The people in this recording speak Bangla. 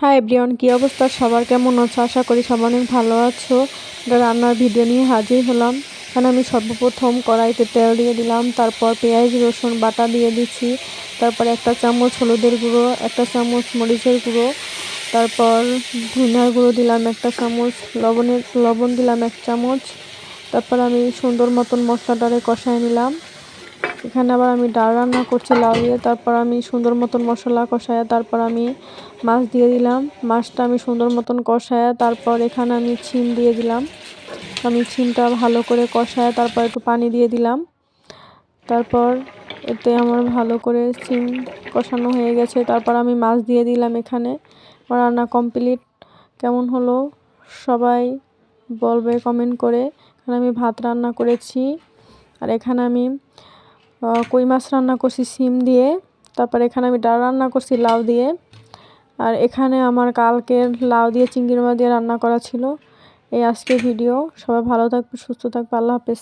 হাই এভরিওয়ান, কি অবস্থা সবার, কেমন আছো? আশা করি সবাই অনেক ভালো আছো। রান্নার ভিডিও নিয়ে হাজির হলাম। কারণ আমি সর্বপ্রথম কড়াইতে তেল দিয়ে দিলাম, তারপর পেঁয়াজ রসুন বাটা দিয়ে দিচ্ছি, তারপর 1 চামচ হলুদের গুঁড়ো, 1 চামচ মরিচের গুঁড়ো, তারপর ধনিয়ার গুঁড়ো দিলাম 1 চামচ, লবণ দিলাম 1 চামচ। তারপর আমি সুন্দর মতন মশলাটারে কষায় নিলাম। এখানে আবার আমি ডাল রান্না করছি লাউ দিয়ে। তারপর আমি সুন্দর মতন মশলা কষায়া তারপর আমি মাছ দিয়ে দিলাম। মাছটা আমি সুন্দর মতন কষায়া তারপর এখানে আমি শিম দিয়ে দিলাম। আমি শিমটা ভালো করে কষায়া তারপর একটু পানি দিয়ে দিলাম। তারপর এতে আমার ভালো করে শিম কষানো হয়ে গেছে। তারপর আমি মাছ দিয়ে দিলাম। এখানে আমার রান্না কমপ্লিট। কেমন হলো সবাই বলবে কমেন্ট করে। এখানে আমি ভাত রান্না করেছি, আর এখানে আমি কই মাছ রান্না করছি শিম দিয়ে। তারপর এখানে আমি ডাল রান্না করছি লাউ দিয়ে। আর এখানে আমার কালকের লাউ দিয়ে চিংড়ি মাছ দিয়ে রান্না করা ছিল। এই আজকের ভিডিও। সবাই ভালো থাকবে, সুস্থ থাকবে। আল্লাহ হাফেজ।